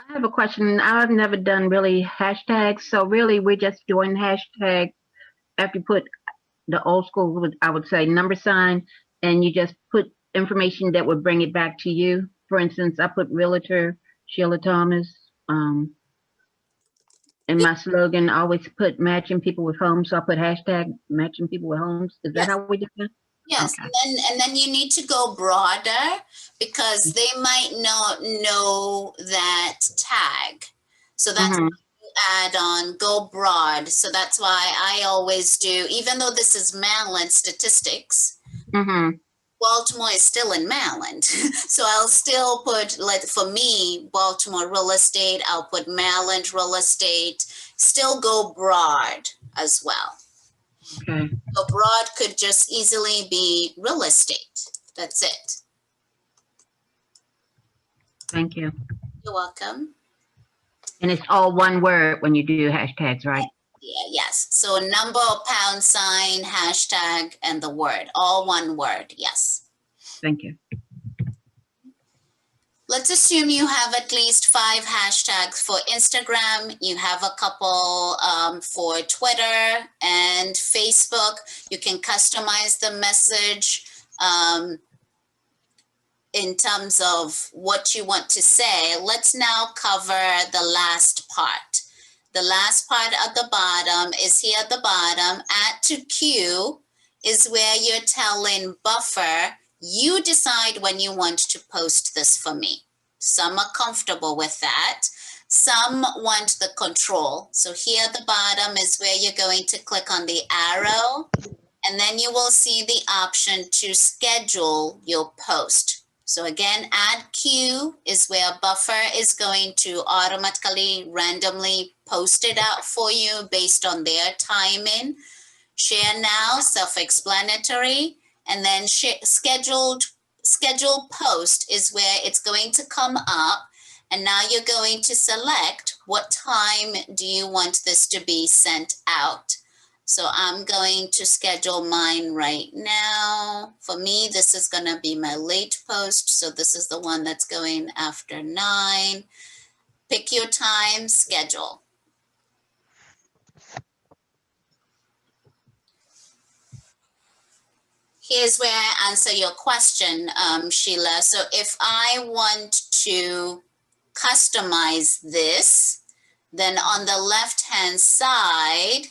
I have a question. I've never done really hashtags, so really we're just doing hashtag after you put the old school, I would say number sign, and you just put information that would bring it back to you. For instance, I put realtor Sheila Thomas. In my slogan, I always put matching people with homes, so I put hashtag matching people with homes. Is that Yes. how we do it? Yes, Okay. and then you need to go broader because they might not know that tag. So that's Mhm. add on, go broad. So that's why I always do, even though this is Maryland statistics, Mhm. Baltimore is still in Maryland. So I'll still put, like for me, Baltimore real estate, I'll put Maryland real estate, still go broad as well. Okay. So broad could just easily be real estate. That's it. Thank you. You're welcome. And it's all one word when you do hashtags, right? Yeah, yes. So number, pound sign, hashtag, and the word, all one word. Yes. Thank you. Let's assume you have at least 5 hashtags for Instagram. You have a couple for Twitter and Facebook. You can customize the message in terms of what you want to say. Let's now cover the last part. The last part at the bottom is here at the bottom. Add to queue is where you're telling Buffer, you decide when you want to post this for me. Some are comfortable with that. Some want the control. So here at the bottom is where you're going to click on the arrow, and then you will see the option to schedule your post. So again, add queue is where Buffer is going to automatically randomly post it out for you based on their timing. Share now, self-explanatory, and then schedule post is where it's going to come up. And now you're going to select what time do you want this to be sent out. So I'm going to schedule mine right now. For me, this is going to be my late post. So this is the one that's going after 9. Pick your time, schedule. here's where I answer your question, Sheila. So if I want to customize this, then on the left-hand side,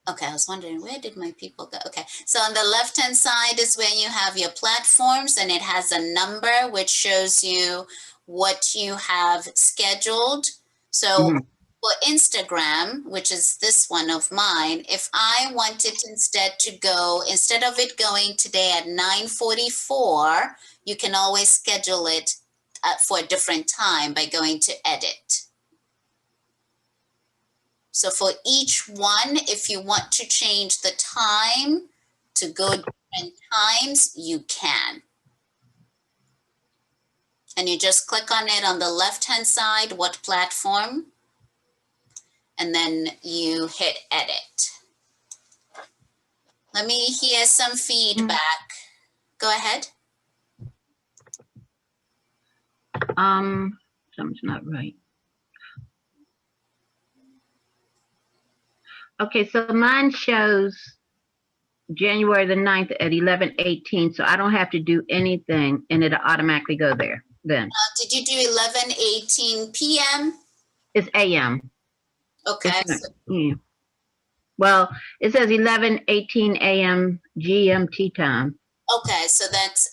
okay, I was wondering, where did my people go? Okay, so on the left-hand side is where you have your platforms, and it has a number which shows you what you have scheduled. So for Instagram, which is this one of mine, if I wanted instead to go, instead of it going today at 9:44, you can always schedule it for a different time by going to edit. So for each one, if you want to change the time to go different times, you can. And you just click on it on the left-hand side, what platform, and then you hit edit. Let me hear some feedback. Go ahead. Something's not right. Okay, so mine shows January the 9th at 11:18, so I don't have to do anything and it'll automatically go there then. Did you do 11:18 p.m.? It's AM. Okay. It's yeah. Well, it says 11:18 AM GMT time. Okay, so that's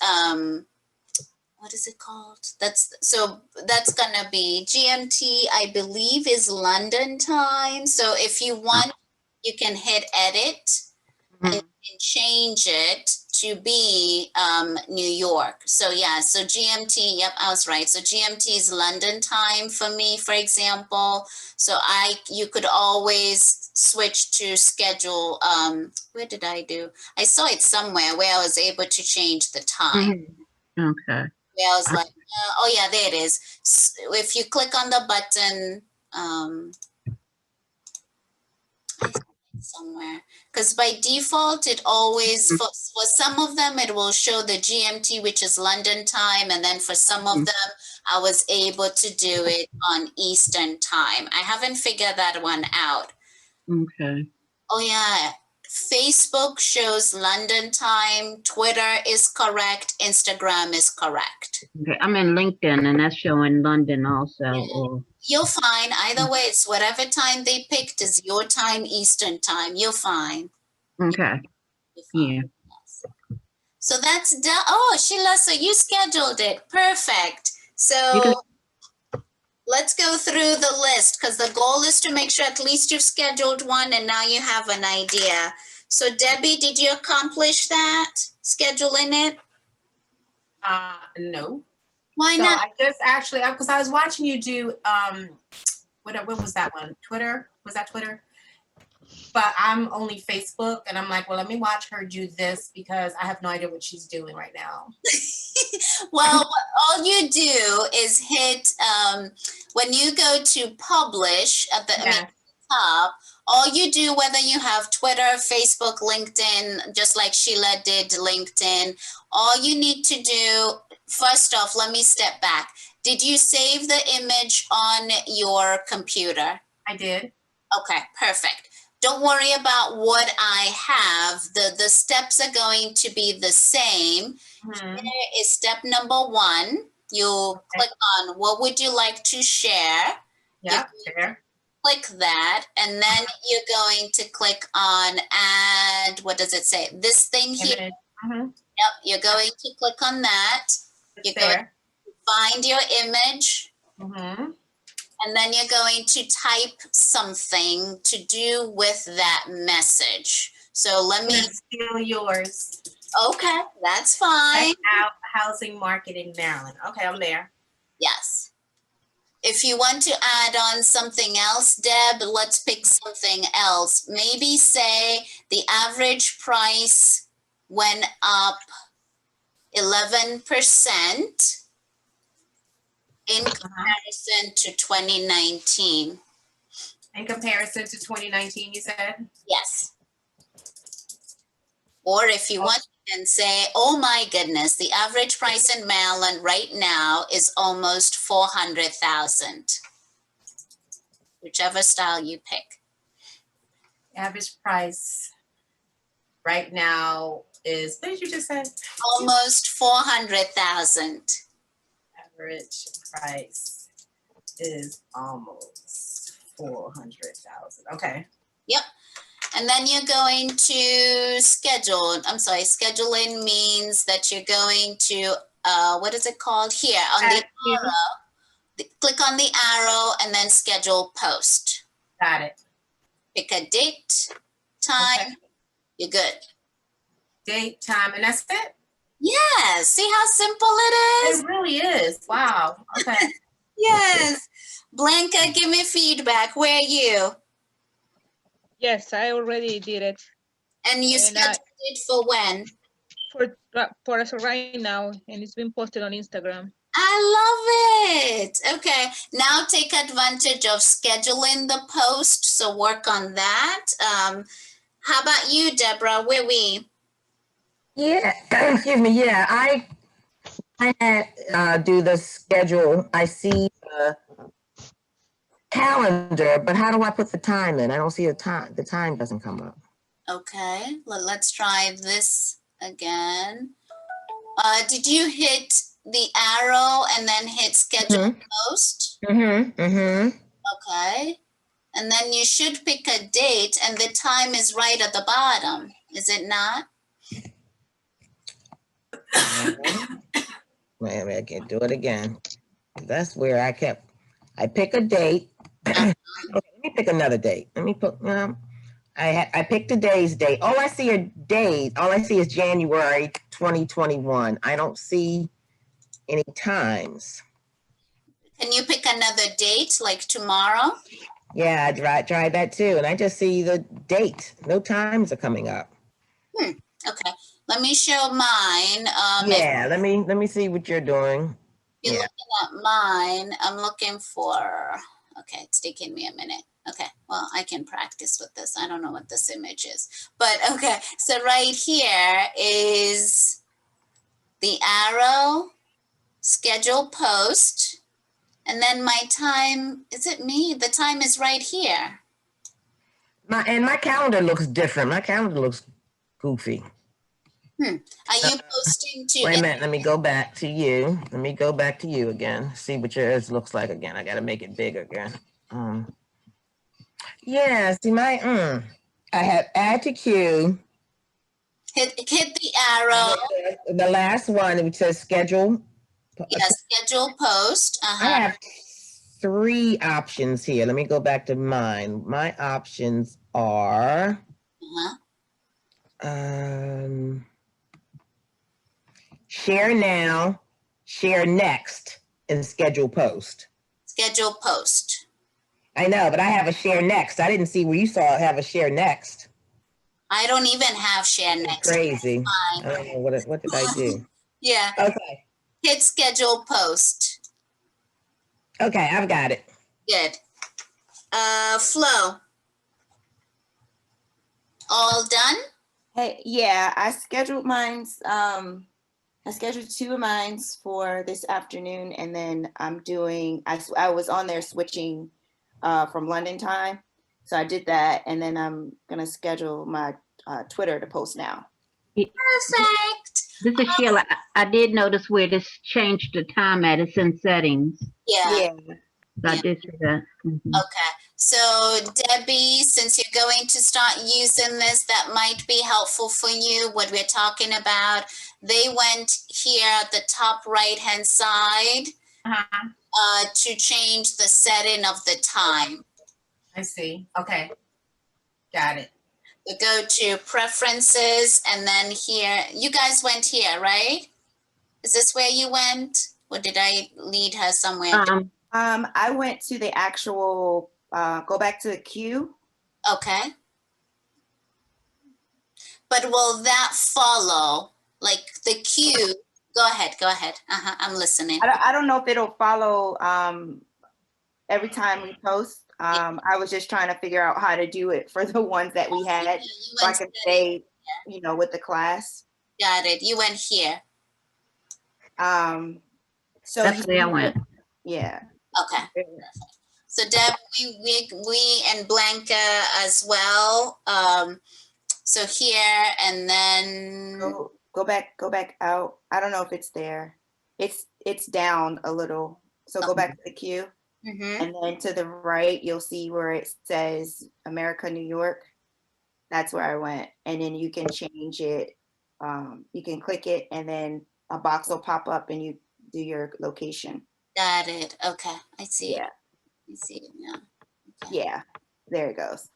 what is it called? That's gonna be GMT, I believe, is London time. So if you want, you can hit edit and change it to be New York. So yeah, so GMT, yep, I was right. So GMT is London time for me, for example. So you could always switch to schedule. Where did I do? I saw it somewhere where I was able to change the time. Okay. Where I was like, oh yeah, there it is. So if you click on the button, somewhere, because by default it always for some of them it will show the GMT, which is London time, and then for some of them I was able to do it on Eastern time. I haven't figured that one out. Okay. Oh yeah, Facebook shows London time, Twitter is correct, Instagram is correct. Okay, I'm in LinkedIn and that's showing London also. Or You'll find either way, it's whatever time they picked is your time, Eastern time. You'll find. okay. You'll find. Yeah. Yes. So that's done. Oh, Sheila, so you scheduled it. Perfect. So let's go through the list because the goal is to make sure at least you've scheduled one and now you have an idea. So Debbie, did you accomplish that? Scheduling it? No. Why So not? I just actually, because I was watching you do, what was that one? Twitter? Was that Twitter? But I'm only Facebook, and I'm like, well, let me watch her do this because I have no idea what she's doing right now. Well, all you do is hit, when you go to publish at the top, all you do, whether you have Twitter, Facebook, LinkedIn, just like Sheila did LinkedIn, all you need to do, first off, let me step back. Did you save the image on your computer? I did. Okay, perfect. Don't worry about what I have. The steps are going to be the same. Here is step number 1. You click on what would you like to share. Yeah, share. Click that, and then you're going to click on add, what does it say? This thing here. Yep, you're going to click on that. You're going to find your image. And then you're going to type something to do with that message. So let me steal yours. Okay, that's fine. Out housing market in Maryland. Okay, I'm there. Yes. If you want to add on something else, Deb, let's pick something else. Maybe say the average price went up 11% in comparison to 2019. In comparison to 2019, you said? Yes. Or if you want, you can say, oh my goodness, the average price in Maryland right now is almost 400,000. Whichever style you pick. Average price right now is, what did you just say? Almost 400,000. Average price is almost 400,000. Okay. Yep. And then you're going to schedule. I'm sorry, scheduling means that you're going to, what is it called? Here on the arrow. Click on the arrow and then schedule post. Got it. Pick a date, time, Okay. you're good. Date, time, and that's it? Yeah, see how simple it is? It really is. Wow. Okay. Yes. Blanca, give me feedback. Where are you? Yes, I already did it. And you And scheduled it for when? For us right now, and it's been posted on Instagram. I love it. Okay, now take advantage of scheduling the post. So work on that. How about you, Deborah? Where we? Yeah, excuse me. Yeah, I had do the schedule. I see the calendar, but how do I put the time in? I don't see a time. The time doesn't come up. Okay, let's try this again. Did you hit the arrow and then hit schedule post? Okay. And then you should pick a date and the time is right at the bottom. Is it not? Wait, I can do it again. That's where I pick a date. Okay, let me pick another date. Let me put, I picked today's date. All I see are days. All I see is January 2021. I don't see any times. Can you pick another date, like tomorrow? Yeah, I tried that too. And I just see the date. No times are coming up. Okay, let me show mine. Yeah, let me see what you're doing. If you're Yeah. looking at mine, I'm looking for, okay, it's taking me a minute. Okay, well, I can practice with this. I don't know what this image is, but okay. So right here is the arrow, schedule post, and then my time, is it me? The time is right here. My calendar looks different. My calendar looks goofy. Are you posting to? Wait a minute, let me go back to you. Let me go back to you again. See what yours looks like again. I gotta make it bigger again. Yeah, see I have add to queue. Hit the arrow. The last one, it says schedule. Yes, schedule post. I have 3 options here. Let me go back to mine. My options are share now, share next, and schedule post. Schedule post. I know, but I have a share next. I didn't see where you saw it have a share next. I don't even have share next. Crazy. I don't know what did I do? Yeah. Okay. Hit schedule post. Okay, I've got it. Good. Flo. All done? Hey, yeah, I scheduled mine's, I scheduled 2 of mine's for this afternoon, and then I'm doing, I was on there switching from London time. So I did that, and then I'm gonna schedule my Twitter to post now. Perfect. This is Sheila. I did notice where this changed the time at. It's in settings. Yeah. So I did see that. Okay. So Debbie, since you're going to start using this, that might be helpful for you, what we're talking about. They went here at the top right-hand side to change the setting of the time. I see. Okay. Got it. So go to preferences and then here, you guys went here, right? Is this where you went? Or did I lead her somewhere? I went to the actual, go back to the queue. Okay. But will that follow, like the queue? Go ahead. I'm listening. I don't know if it'll follow every time we post. I was just trying to figure out how to do it for the ones that we had, so I can stay, with the class. Got it. You went here. So That's where I went. Yeah. Okay. Perfect. So Deb, we and Blanca as well. So here and then, Go back out. I don't know if it's there. It's down a little. So go back to the queue. mhm. And then to the right, you'll see where it says America, New York. That's where I went. And then you can change it. You can click it and then a box will pop up and you do your location. Got it. Okay, I see it. Yeah. I see it now. Okay. Yeah. There it goes.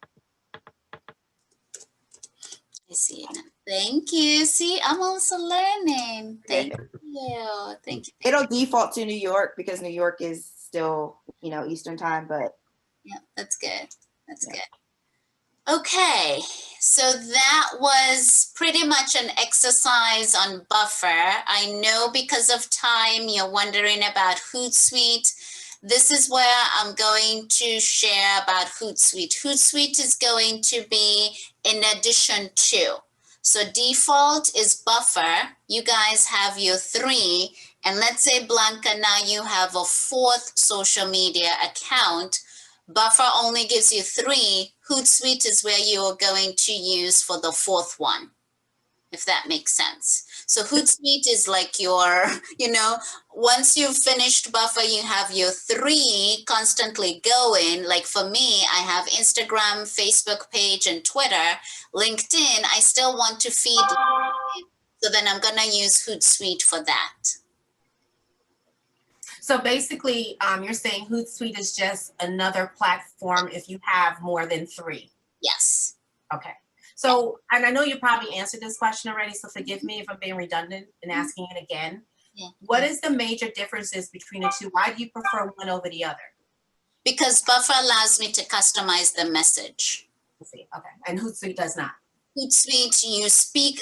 I see it now. Thank you. See, I'm also learning. Thank Yeah. you. Thank you. It'll default to New York because New York is still, Eastern time, but Yeah, that's good. That's Yeah. good. Okay, so that was pretty much an exercise on buffer. I know because of time, you're wondering about Hootsuite. This is where I'm going to share about Hootsuite. Hootsuite is going to be in addition to. So default is buffer. You guys have your 3. And let's say, Blanca, now you have a 4th social media account. Buffer only gives you 3. Hootsuite is where you are going to use for the 4th one, if that makes sense. So Hootsuite is like your, once you've finished buffer, you have your 3 constantly going. Like for me, I have Instagram, Facebook page, and Twitter. LinkedIn, I still want to feed LinkedIn. So then I'm gonna use Hootsuite for that. So basically, you're saying Hootsuite is just another platform if you have more than 3. Yes. Okay. So, and I know you probably answered this question already, so forgive me if I'm being redundant and asking it again. Yeah. What is the major differences between the two? Why do you prefer one over the other? Because buffer allows me to customize the message. Let's see. Okay. And Hootsuite does not. Hootsuite, you speak,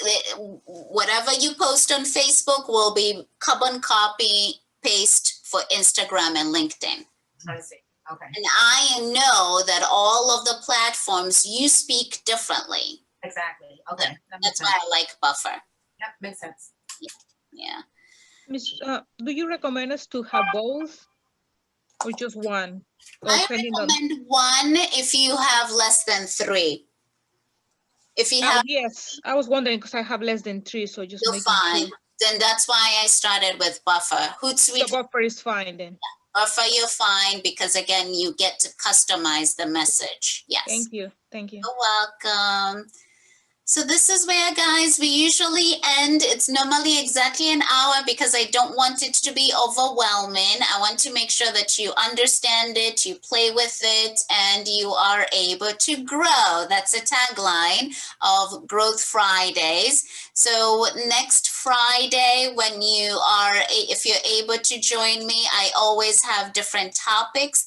whatever you post on Facebook will be carbon copy, paste for Instagram and LinkedIn. I see. Okay. And I know that all of the platforms you speak differently. Exactly. Okay. That's why I like buffer. Yep, makes sense. Yeah. Miss, do you recommend us to have both or just one? Or I depending on- recommend 1 if you have less than 3. If you have, yes, I was wondering because I have less than 3, so just you're making fine. sure. Then that's why I started with buffer. So Hootsuite, buffer is fine then. buffer, you're fine because again, you get to customize the message. Yes. Thank you. Thank you. You're welcome. So this is where, guys, we usually end. It's normally exactly an hour because I don't want it to be overwhelming. I want to make sure that you understand it, you play with it, and you are able to grow. That's a tagline of Growth Fridays. So next Friday, when if you're able to join me, I always have different topics.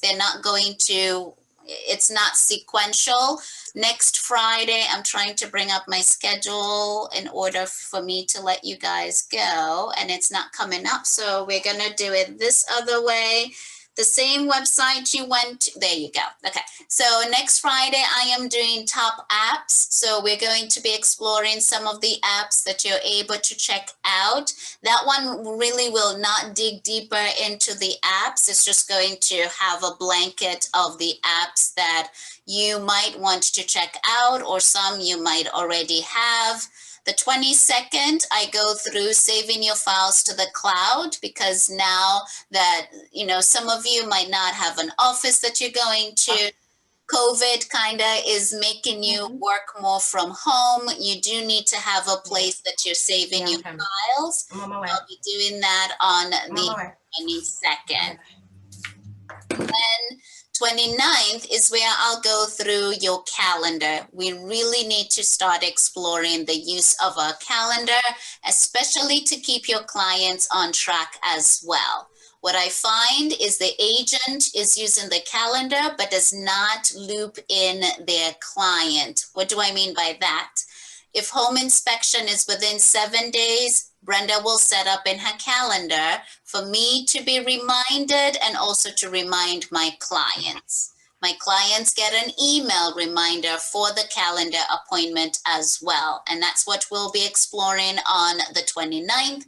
It's not sequential. Next Friday, I'm trying to bring up my schedule in order for me to let you guys go, and it's not coming up. So we're going to do it this other way. The same website you went to. There you go. Okay. So next Friday, I am doing top apps. So we're going to be exploring some of the apps that you're able to check out. That one really will not dig deeper into the apps. It's just going to have a blanket of the apps that you might want to check out, or some you might already have. The 22nd, I go through saving your files to the cloud, because now that, some of you might not have an office that you're going to. COVID kind of is making you work more from home. You do need to have a place that you're saving your files. I'm on my way. I'll be doing that on I'm on my way. the 22nd. Then 29th is where I'll go through your calendar. We really need to start exploring the use of a calendar, especially to keep your clients on track as well. What I find is the agent is using the calendar, but does not loop in their client. What do I mean by that? If home inspection is within 7 days, Brenda will set up in her calendar for me to be reminded and also to remind my clients. My clients get an email reminder for the calendar appointment as well. And that's what we'll be exploring on the 29th.